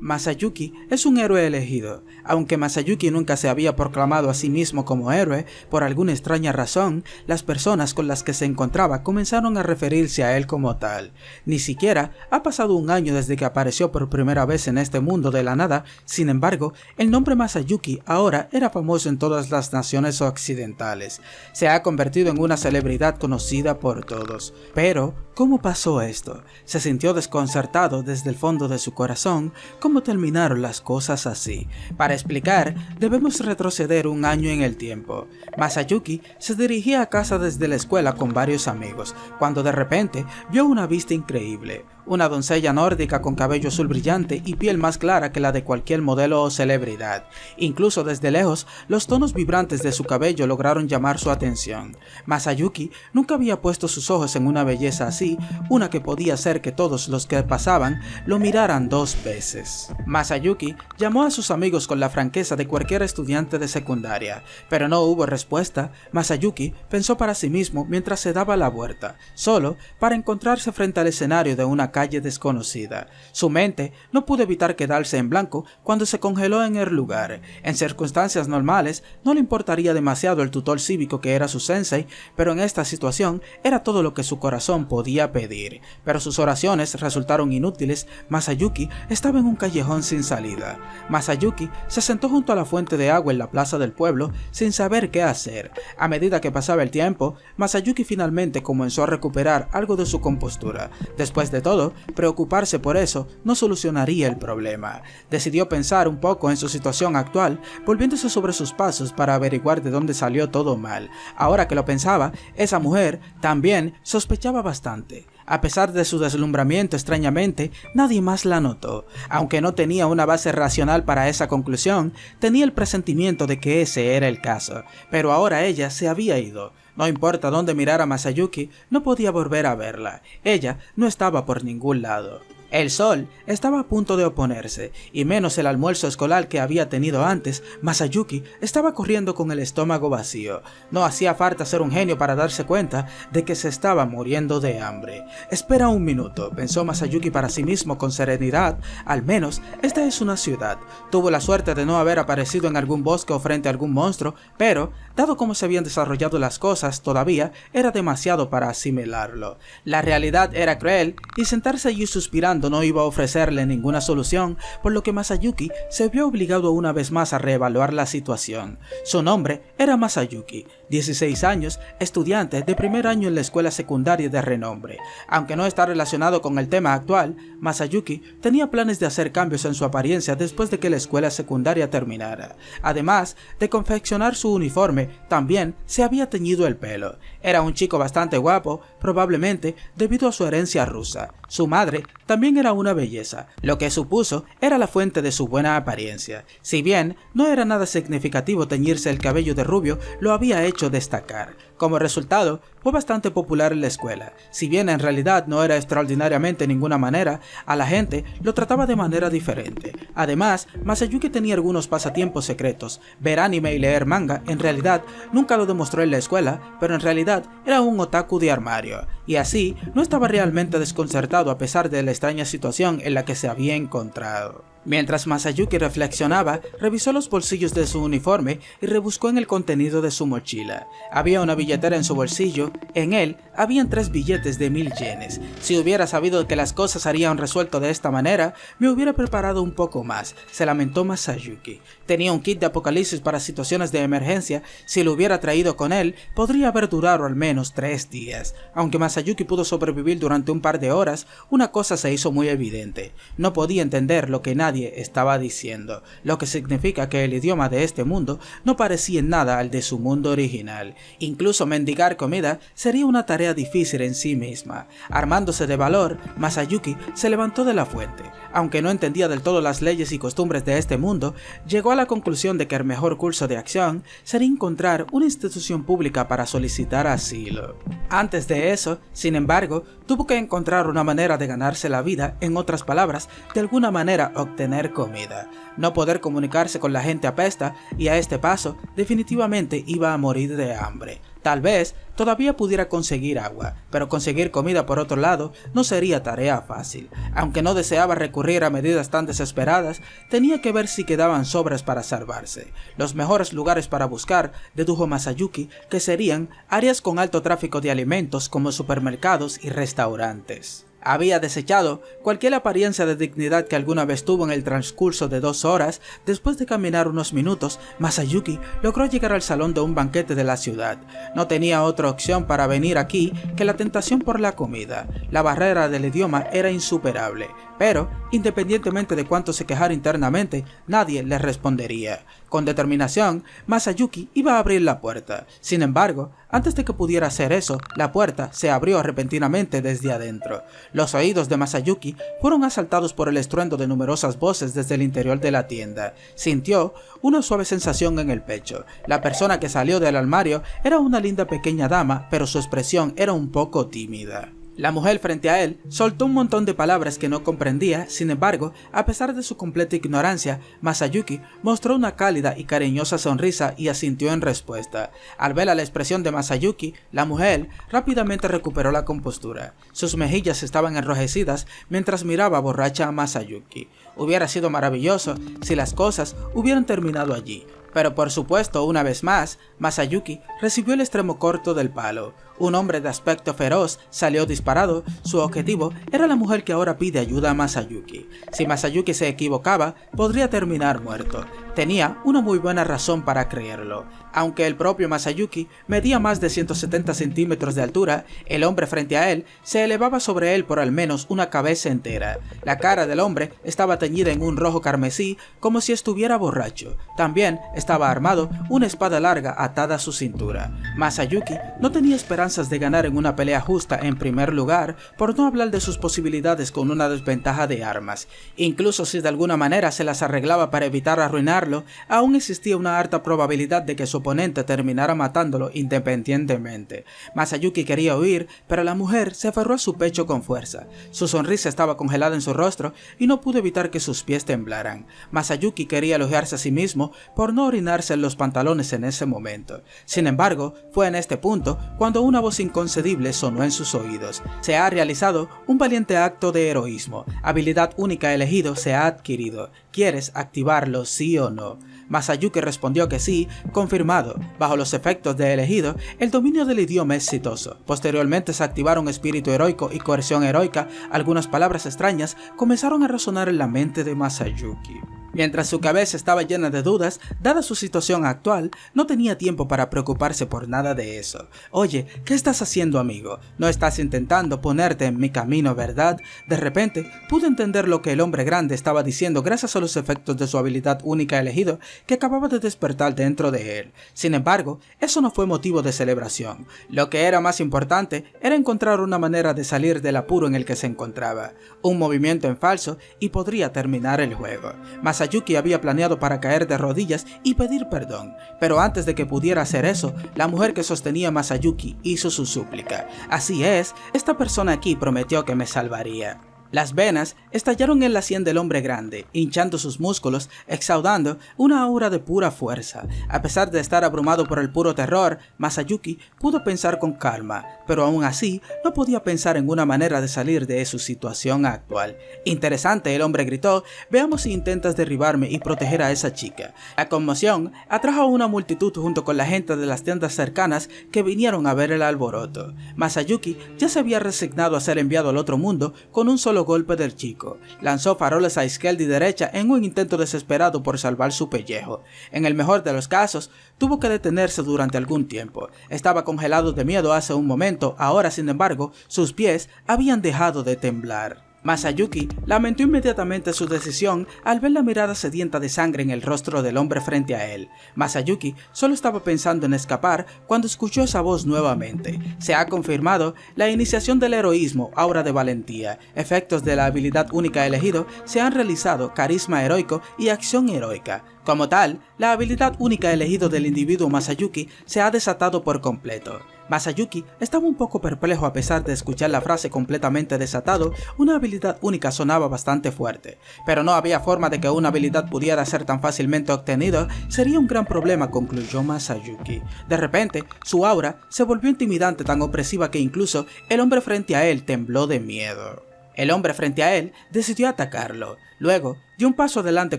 Masayuki es un héroe elegido. Aunque Masayuki nunca se había proclamado a sí mismo como héroe, por alguna extraña razón, las personas con las que se encontraba comenzaron a referirse a él como tal. Ni siquiera ha pasado un año desde que apareció por primera vez en este mundo de la nada. Sin embargo, el nombre Masayuki ahora era famoso en todas las naciones occidentales. Se ha convertido en una celebridad conocida por todos. Pero, ¿cómo pasó esto? Se sintió desconcertado desde el fondo de su corazón. ¿Cómo terminaron las cosas así? Para explicar, debemos retroceder un año en el tiempo. Masayuki se dirigía a casa desde la escuela con varios amigos, cuando de repente vio una vista increíble. Una doncella nórdica con cabello azul brillante y piel más clara que la de cualquier modelo o celebridad. Incluso desde lejos, los tonos vibrantes de su cabello lograron llamar su atención. Masayuki nunca había puesto sus ojos en una belleza así, una que podía hacer que todos los que pasaban lo miraran dos veces. Masayuki llamó a sus amigos con la franqueza de cualquier estudiante de secundaria, pero no hubo respuesta. Masayuki pensó para sí mismo mientras se daba la vuelta, solo para encontrarse frente al escenario de una calle desconocida. Su mente no pudo evitar quedarse en blanco cuando se congeló en el lugar. En circunstancias normales no le importaría demasiado el tutor cívico que era su sensei, pero en esta situación era todo lo que su corazón podía pedir. Pero sus oraciones resultaron inútiles. Masayuki estaba en un callejón sin salida. Masayuki se sentó junto a la fuente de agua en la plaza del pueblo sin saber qué hacer. A medida que pasaba el tiempo, Masayuki finalmente comenzó a recuperar algo de su compostura. Después de todo, preocuparse por eso no solucionaría el problema. Decidió pensar un poco en su situación actual, volviéndose sobre sus pasos para averiguar de dónde salió todo mal. Ahora que lo pensaba, esa mujer también sospechaba bastante. A pesar de su deslumbramiento, extrañamente, nadie más la notó. Aunque no tenía una base racional para esa conclusión, tenía el presentimiento de que ese era el caso. Pero ahora ella se había ido. No importa dónde mirara Masayuki, no podía volver a verla. Ella no estaba por ningún lado. El sol estaba a punto de oponerse, y menos el almuerzo escolar que había tenido antes. Masayuki estaba corriendo con el estómago vacío. No hacía falta ser un genio para darse cuenta de que se estaba muriendo de hambre. Espera un minuto, pensó Masayuki para sí mismo con serenidad. Al menos esta es una ciudad. Tuvo la suerte de no haber aparecido en algún bosque o frente a algún monstruo, pero, dado cómo se habían desarrollado las cosas, todavía era demasiado para asimilarlo. La realidad era cruel, y sentarse allí suspirando no iba a ofrecerle ninguna solución, por lo que Masayuki se vio obligado una vez más a reevaluar la situación. Su nombre era Masayuki, 16 años, estudiante de primer año en la escuela secundaria de renombre. Aunque no está relacionado con el tema actual, Masayuki tenía planes de hacer cambios en su apariencia después de que la escuela secundaria terminara. Además de confeccionar su uniforme, también se había teñido el pelo. Era un chico bastante guapo, probablemente debido a su herencia rusa. Su madre también era una belleza, lo que supuso era la fuente de su buena apariencia. Si bien no era nada significativo teñirse el cabello de rubio, lo había hecho destacar. Como resultado, fue bastante popular en la escuela. Si bien en realidad no era extraordinariamente de ninguna manera, a la gente lo trataba de manera diferente. Además, Masayuki tenía algunos pasatiempos secretos. Ver anime y leer manga, en realidad, nunca lo demostró en la escuela, pero en realidad era un otaku de armario. Y así, no estaba realmente desconcertado a pesar de la extraña situación en la que se había encontrado. Mientras Masayuki reflexionaba, revisó los bolsillos de su uniforme y rebuscó en el contenido de su mochila. Había una billetera en su bolsillo. En él habían 3 billetes de 1000 yenes. Si hubiera sabido que las cosas harían resuelto de esta manera, me hubiera preparado un poco más, se lamentó Masayuki. Tenía un kit de apocalipsis para situaciones de emergencia. Si lo hubiera traído con él, podría haber durado al menos 3 días. Aunque Masayuki pudo sobrevivir durante un par de horas, una cosa se hizo muy evidente. No podía entender lo que nadie estaba diciendo, lo que significa que el idioma de este mundo no parecía en nada al de su mundo original. Incluso mendigar comida sería una tarea difícil en sí misma. Armándose de valor, Masayuki se levantó de la fuente. Aunque no entendía del todo las leyes y costumbres de este mundo, llegó a la conclusión de que el mejor curso de acción sería encontrar una institución pública para solicitar asilo. Antes de eso, sin embargo, tuvo que encontrar una manera de ganarse la vida, en otras palabras, de alguna manera obtener comida. No poder comunicarse con la gente apesta, y a este paso definitivamente iba a morir de hambre. Tal vez todavía pudiera conseguir agua, pero conseguir comida por otro lado no sería tarea fácil. Aunque no deseaba recurrir a medidas tan desesperadas, tenía que ver si quedaban sobras para salvarse. Los mejores lugares para buscar, dedujo Masayuki, que serían áreas con alto tráfico de alimentos como supermercados y restaurantes. Había desechado cualquier apariencia de dignidad que alguna vez tuvo en el transcurso de 2 horas. Después de caminar unos minutos, Masayuki logró llegar al salón de un banquete de la ciudad. No tenía otra opción para venir aquí que la tentación por la comida. La barrera del idioma era insuperable, pero, independientemente de cuánto se quejara internamente, nadie le respondería. Con determinación, Masayuki iba a abrir la puerta. Sin embargo, antes de que pudiera hacer eso, la puerta se abrió repentinamente desde adentro. Los oídos de Masayuki fueron asaltados por el estruendo de numerosas voces desde el interior de la tienda. Sintió una suave sensación en el pecho. La persona que salió del armario era una linda pequeña dama, pero su expresión era un poco tímida. La mujer frente a él soltó un montón de palabras que no comprendía. Sin embargo, a pesar de su completa ignorancia, Masayuki mostró una cálida y cariñosa sonrisa y asintió en respuesta. Al ver la expresión de Masayuki, la mujer rápidamente recuperó la compostura. Sus mejillas estaban enrojecidas mientras miraba borracha a Masayuki. Hubiera sido maravilloso si las cosas hubieran terminado allí. Pero por supuesto, una vez más, Masayuki recibió el extremo corto del palo. Un hombre de aspecto feroz salió disparado. Su objetivo era la mujer que ahora pide ayuda a Masayuki. Si Masayuki se equivocaba, podría terminar muerto. Tenía una muy buena razón para creerlo. Aunque el propio Masayuki medía más de 170 centímetros de altura, el hombre frente a él se elevaba sobre él por al menos una cabeza entera. La cara del hombre estaba teñida en un rojo carmesí, como si estuviera borracho. También estaba armado una espada larga atada a su cintura. Masayuki no tenía esperanzas de ganar en una pelea justa en primer lugar, por no hablar de sus posibilidades con una desventaja de armas. Incluso si de alguna manera se las arreglaba para evitar arruinarlo, aún existía una alta probabilidad de que su oponente terminara matándolo independientemente. Masayuki quería huir, pero la mujer se aferró a su pecho con fuerza. Su sonrisa estaba congelada en su rostro y no pudo evitar que sus pies temblaran. Masayuki quería elogiarse a sí mismo por no orinarse en los pantalones en ese momento. Sin embargo, fue en este punto cuando una voz inconcebible sonó en sus oídos. Se ha realizado un valiente acto de heroísmo. Habilidad única elegido se ha adquirido. ¿Quieres activarlo, sí o no? Masayuki respondió que sí, confirmado. Bajo los efectos de elegido, el dominio del idioma es exitoso. Posteriormente se activaron espíritu heroico y coerción heroica. Algunas palabras extrañas comenzaron a resonar en la mente de Masayuki. Mientras su cabeza estaba llena de dudas, dada su situación actual, no tenía tiempo para preocuparse por nada de eso. Oye, ¿qué estás haciendo, amigo? No estás intentando ponerte en mi camino, ¿verdad? De repente, pude entender lo que el hombre grande estaba diciendo gracias a los efectos de su habilidad única elegido que acababa de despertar dentro de él. Sin embargo, eso no fue motivo de celebración. Lo que era más importante era encontrar una manera de salir del apuro en el que se encontraba. Un movimiento en falso y podría terminar el juego. Masayuki había planeado para caer de rodillas y pedir perdón, pero antes de que pudiera hacer eso, la mujer que sostenía a Masayuki hizo su súplica. Así es, esta persona aquí prometió que me salvaría. Las venas estallaron en la sien del hombre grande, hinchando sus músculos, exhaudando una aura de pura fuerza. A pesar de estar abrumado por el puro terror, Masayuki pudo pensar con calma, pero aún así no podía pensar en una manera de salir de su situación actual. Interesante, el hombre gritó, veamos si intentas derribarme y proteger a esa chica. La conmoción atrajo a una multitud junto con la gente de las tiendas cercanas que vinieron a ver el alboroto. Masayuki ya se había resignado a ser enviado al otro mundo con un solo golpe del chico. Lanzó faroles a izquierda y derecha en un intento desesperado por salvar su pellejo. En el mejor de los casos, tuvo que detenerse durante algún tiempo. Estaba congelado de miedo hace un momento, ahora sin embargo, sus pies habían dejado de temblar. Masayuki lamentó inmediatamente su decisión al ver la mirada sedienta de sangre en el rostro del hombre frente a él. Masayuki solo estaba pensando en escapar cuando escuchó esa voz nuevamente. Se ha confirmado la iniciación del heroísmo, aura de valentía. Efectos de la habilidad única elegido se han realizado carisma heroico y acción heroica. Como tal, la habilidad única elegido del individuo Masayuki se ha desatado por completo. Masayuki estaba un poco perplejo a pesar de escuchar la frase completamente desatado. Una habilidad única sonaba bastante fuerte, pero no había forma de que una habilidad pudiera ser tan fácilmente obtenida. Sería un gran problema, concluyó Masayuki. De repente, su aura se volvió intimidante, tan opresiva que incluso el hombre frente a él tembló de miedo. El hombre frente a él decidió atacarlo. Luego, dio un paso adelante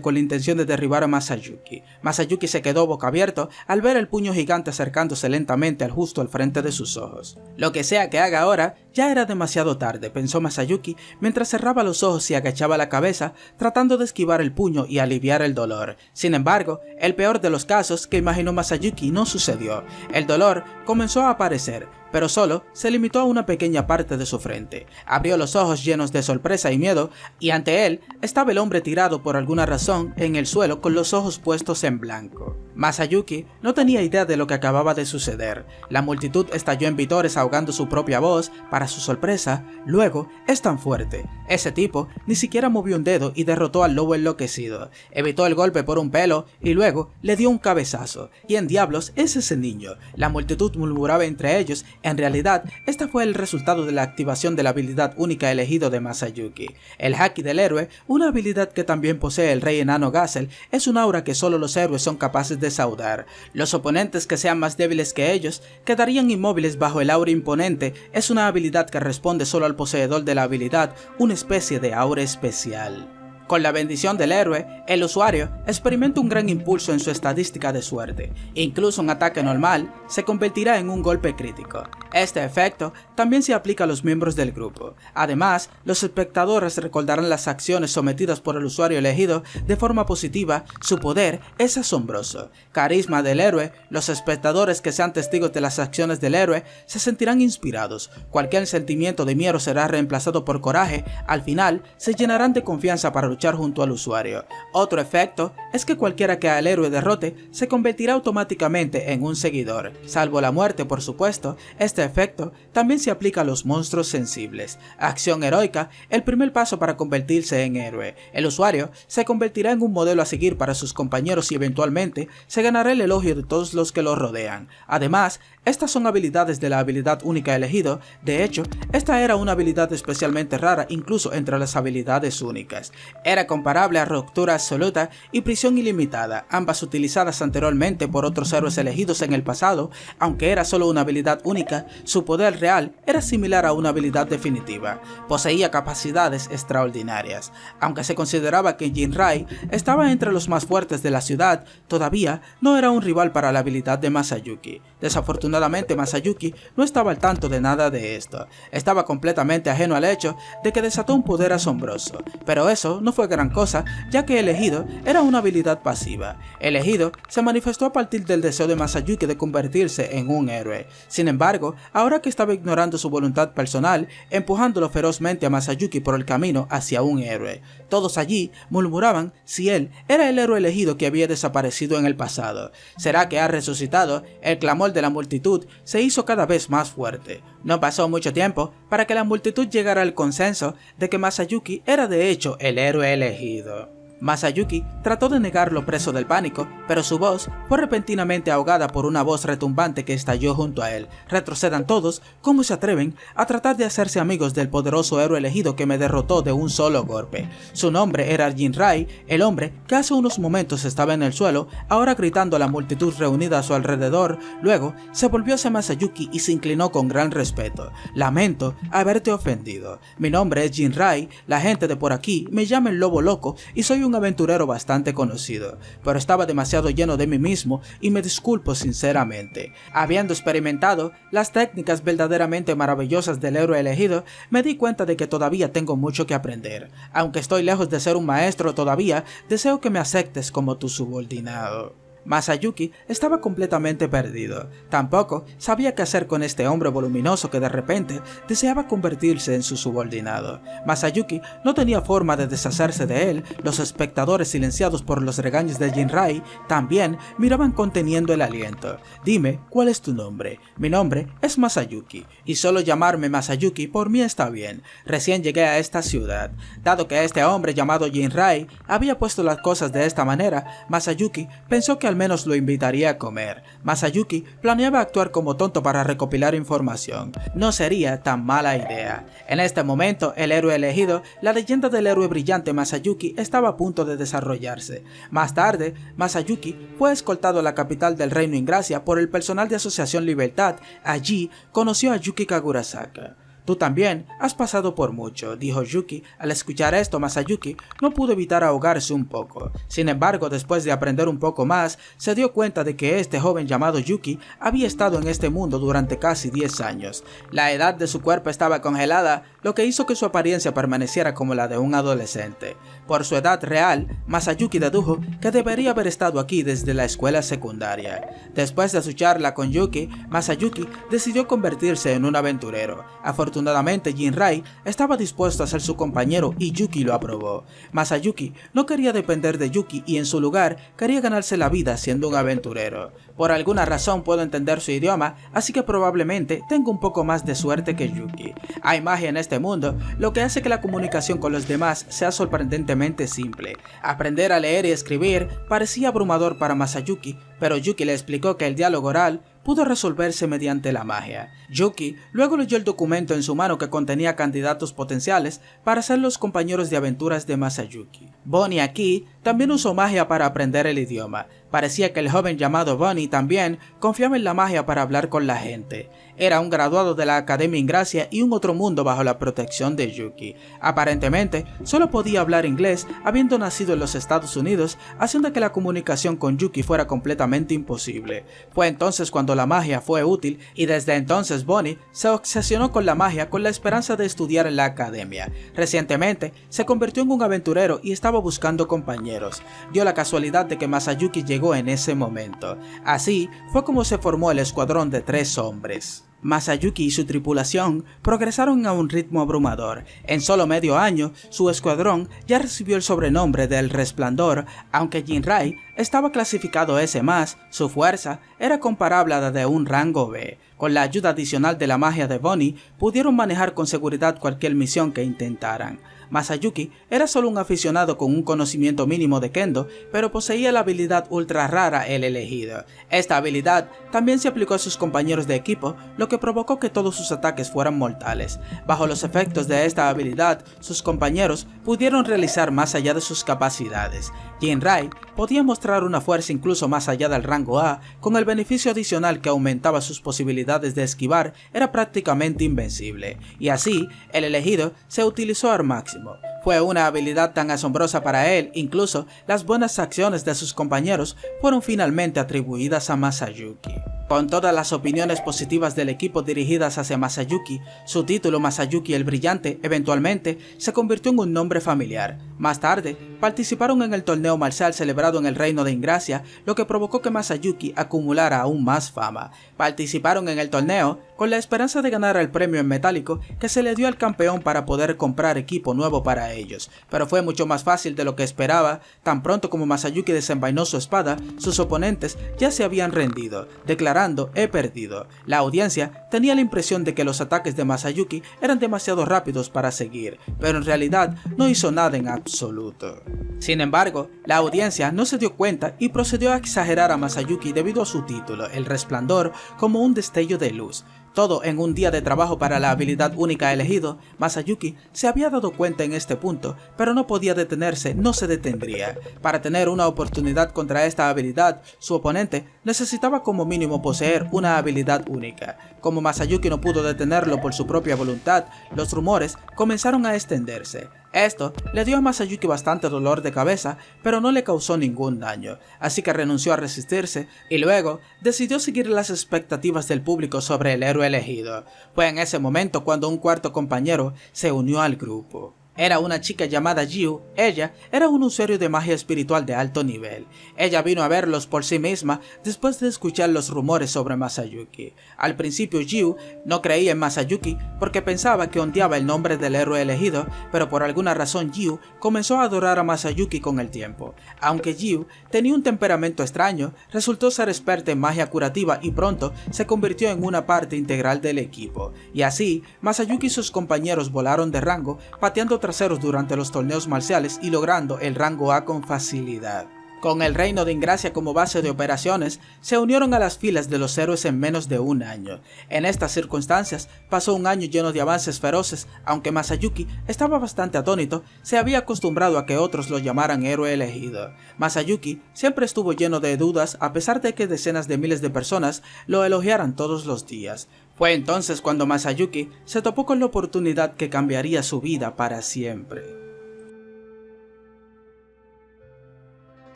con la intención de derribar a Masayuki. Masayuki se quedó boca abierto al ver el puño gigante acercándose lentamente justo al frente de sus ojos. Lo que sea que haga ahora, ya era demasiado tarde, pensó Masayuki mientras cerraba los ojos y agachaba la cabeza, tratando de esquivar el puño y aliviar el dolor. Sin embargo, el peor de los casos que imaginó Masayuki no sucedió. El dolor comenzó a aparecer, pero solo se limitó a una pequeña parte de su frente. Abrió los ojos llenos de sorpresa y miedo, y ante él estaba el hombre tirado por alguna razón en el suelo con los ojos puestos en blanco. Masayuki no tenía idea de lo que acababa de suceder. La multitud estalló en vítores ahogando su propia voz. Para su sorpresa, luego es tan fuerte. Ese tipo ni siquiera movió un dedo y derrotó al lobo enloquecido. Evitó el golpe por un pelo y luego le dio un cabezazo. ¿Quién diablos es ese niño? La multitud murmuraba entre ellos. En realidad, este fue el resultado de la activación de la habilidad única elegido de Masayuki. El Haki del héroe, una habilidad que también posee el rey enano Gazel, es un aura que solo los héroes son capaces de saudar. Los oponentes que sean más débiles que ellos quedarían inmóviles bajo el aura imponente. Es una habilidad que responde solo al poseedor de la habilidad, una especie de aura especial. Con la bendición del héroe, el usuario experimenta un gran impulso en su estadística de suerte. Incluso un ataque normal se convertirá en un golpe crítico. Este efecto también se aplica a los miembros del grupo. Además, los espectadores recordarán las acciones sometidas por el usuario elegido de forma positiva. Su poder es asombroso. Carisma del héroe. Los espectadores que sean testigos de las acciones del héroe se sentirán inspirados. Cualquier sentimiento de miedo será reemplazado por coraje. Al final, se llenarán de confianza para luchar junto al usuario. Otro efecto es que cualquiera que al héroe derrote se convertirá automáticamente en un seguidor, salvo la muerte, por supuesto. Este efecto también se aplica a los monstruos sensibles. Acción heroica, el primer paso para convertirse en héroe. El usuario se convertirá en un modelo a seguir para sus compañeros y eventualmente se ganará el elogio de todos los que lo rodean. Además, estas son habilidades de la habilidad única elegido. De hecho, esta era una habilidad especialmente rara incluso entre las habilidades únicas. Era comparable a Ruptura Absoluta y Prisión Ilimitada, ambas utilizadas anteriormente por otros héroes elegidos en el pasado. Aunque era solo una habilidad única, su poder real era similar a una habilidad definitiva. Poseía capacidades extraordinarias. Aunque se consideraba que Jinrai estaba entre los más fuertes de la ciudad, todavía no era un rival para la habilidad de Masayuki. Desafortunadamente, Masayuki no estaba al tanto de nada de esto. Estaba completamente ajeno al hecho de que desató un poder asombroso, pero eso no fue gran cosa, ya que Elegido era una habilidad pasiva. Elegido se manifestó a partir del deseo de Masayuki de convertirse en un héroe. Sin embargo, ahora que estaba ignorando su voluntad personal, empujándolo ferozmente a Masayuki por el camino hacia un héroe. Todos allí murmuraban si él era el héroe elegido que había desaparecido en el pasado. ¿Será que ha resucitado? El clamor de la multitud se hizo cada vez más fuerte. No pasó mucho tiempo para que la multitud llegara al consenso de que Masayuki era de hecho el héroe elegido. Masayuki trató de negarlo preso del pánico, pero su voz fue repentinamente ahogada por una voz retumbante que estalló junto a él. Retrocedan todos. ¿Cómo se atreven a tratar de hacerse amigos del poderoso héroe elegido que me derrotó de un solo golpe? Su nombre era Jinrai, el hombre que hace unos momentos estaba en el suelo, ahora gritando a la multitud reunida a su alrededor. Luego se volvió hacia Masayuki y se inclinó con gran respeto. Lamento haberte ofendido. Mi nombre es Jinrai, la gente de por aquí me llama el Lobo Loco y soy un aventurero bastante conocido, pero estaba demasiado lleno de mí mismo y me disculpo sinceramente. Habiendo experimentado las técnicas verdaderamente maravillosas del héroe elegido, me di cuenta de que todavía tengo mucho que aprender. Aunque estoy lejos de ser un maestro todavía, deseo que me aceptes como tu subordinado. Masayuki estaba completamente perdido. Tampoco sabía qué hacer con este hombre voluminoso que de repente deseaba convertirse en su subordinado. Masayuki no tenía forma de deshacerse de él. Los espectadores, silenciados por los regaños de Jinrai, también miraban conteniendo el aliento. Dime, ¿cuál es tu nombre? Mi nombre es Masayuki, y solo llamarme Masayuki por mí está bien. Recién llegué a esta ciudad. Dado que este hombre llamado Jinrai había puesto las cosas de esta manera, Masayuki pensó que al menos lo invitaría a comer. Masayuki planeaba actuar como tonto para recopilar información. No sería tan mala idea. En este momento, el héroe elegido, la leyenda del héroe brillante Masayuki, estaba a punto de desarrollarse. Más tarde, Masayuki fue escoltado a la capital del Reino Ingracia por el personal de Asociación Libertad. Allí conoció a Yuki Kagurasaka. «Tú también has pasado por mucho», dijo Yuki. Al escuchar esto, Masayuki no pudo evitar ahogarse un poco. Sin embargo, después de aprender un poco más, se dio cuenta de que este joven llamado Yuki había estado en este mundo durante casi 10 años. La edad de su cuerpo estaba congelada, lo que hizo que su apariencia permaneciera como la de un adolescente. Por su edad real, Masayuki dedujo que debería haber estado aquí desde la escuela secundaria. Después de su charla con Yuki, Masayuki decidió convertirse en un aventurero. Afortunadamente, Jinrai estaba dispuesto a ser su compañero y Yuki lo aprobó. Masayuki no quería depender de Yuki y en su lugar quería ganarse la vida siendo un aventurero. Por alguna razón puedo entender su idioma, así que probablemente tengo un poco más de suerte que Yuki. Hay magia en este mundo, lo que hace que la comunicación con los demás sea sorprendentemente simple. Aprender a leer y escribir parecía abrumador para Masayuki, pero Yuki le explicó que el diálogo oral pudo resolverse mediante la magia. Yuki luego leyó el documento en su mano que contenía candidatos potenciales para ser los compañeros de aventuras de Masayuki. Bonnie aquí también usó magia para aprender el idioma. Parecía que el joven llamado Bonnie también confiaba en la magia para hablar con la gente. Era un graduado de la Academia Ingracia y un otro mundo bajo la protección de Yuki. Aparentemente, solo podía hablar inglés habiendo nacido en los Estados Unidos, haciendo que la comunicación con Yuki fuera completamente imposible. Fue entonces cuando la magia fue útil y desde entonces Bonnie se obsesionó con la magia con la esperanza de estudiar en la academia. Recientemente, se convirtió en un aventurero y estaba buscando compañeros. Dio la casualidad de que Masayuki llegó en ese momento. Así fue como se formó el escuadrón de 3 hombres. Masayuki y su tripulación progresaron a un ritmo abrumador. En solo medio año, su escuadrón ya recibió el sobrenombre del Resplandor. Aunque Jinrai estaba clasificado S+, su fuerza era comparable a la de un rango B. Con la ayuda adicional de la magia de Bonnie, pudieron manejar con seguridad cualquier misión que intentaran. Masayuki era solo un aficionado con un conocimiento mínimo de Kendo, pero poseía la habilidad ultra rara El Elegido. Esta habilidad también se aplicó a sus compañeros de equipo, lo que provocó que todos sus ataques fueran mortales. Bajo los efectos de esta habilidad, sus compañeros pudieron realizar más allá de sus capacidades. Jinrai podía mostrar una fuerza incluso más allá del rango A, con el beneficio adicional que aumentaba sus posibilidades de esquivar, era prácticamente invencible, y así El Elegido se utilizó al máximo. Fue una habilidad tan asombrosa para él, incluso las buenas acciones de sus compañeros fueron finalmente atribuidas a Masayuki. Con todas las opiniones positivas del equipo dirigidas hacia Masayuki, su título Masayuki el Brillante eventualmente se convirtió en un nombre familiar. Más tarde, participaron en el torneo marcial celebrado en el Reino de Ingracia, lo que provocó que Masayuki acumulara aún más fama. Participaron en el torneo con la esperanza de ganar el premio en metálico que se le dio al campeón para poder comprar equipo nuevo para ellos, pero fue mucho más fácil de lo que esperaba. Tan pronto como Masayuki desenvainó su espada, sus oponentes ya se habían rendido, declarando «he perdido». La audiencia tenía la impresión de que los ataques de Masayuki eran demasiado rápidos para seguir, pero en realidad no hizo nada en absoluto. Sin embargo, la audiencia no se dio cuenta y procedió a exagerar a Masayuki debido a su título, El Resplandor, como un destello de luz. Todo en un día de trabajo para la habilidad única elegido. Masayuki se había dado cuenta en este punto, pero no podía detenerse, no se detendría. Para tener una oportunidad contra esta habilidad, su oponente necesitaba como mínimo poseer una habilidad única. Como Masayuki no pudo detenerlo por su propia voluntad, los rumores comenzaron a extenderse. Esto le dio a Masayuki bastante dolor de cabeza, pero no le causó ningún daño, así que renunció a resistirse y luego decidió seguir las expectativas del público sobre el héroe elegido. Fue en ese momento cuando un cuarto compañero se unió al grupo. Era una chica llamada Jiu. Ella era un usuario de magia espiritual de alto nivel. Ella vino a verlos por sí misma después de escuchar los rumores sobre Masayuki. Al principio Jiu no creía en Masayuki porque pensaba que ondeaba el nombre del héroe elegido, pero por alguna razón Jiu comenzó a adorar a Masayuki con el tiempo. Aunque Jiu tenía un temperamento extraño, resultó ser experta en magia curativa y pronto se convirtió en una parte integral del equipo. Y así, Masayuki y sus compañeros volaron de rango, pateando traseros durante los torneos marciales y logrando el rango A con facilidad. Con el reino de Ingracia como base de operaciones, se unieron a las filas de los héroes en menos de un año. En estas circunstancias, pasó un año lleno de avances feroces, aunque Masayuki estaba bastante atónito, se había acostumbrado a que otros lo llamaran héroe elegido. Masayuki siempre estuvo lleno de dudas a pesar de que decenas de miles de personas lo elogiaran todos los días. Fue entonces cuando Masayuki se topó con la oportunidad que cambiaría su vida para siempre.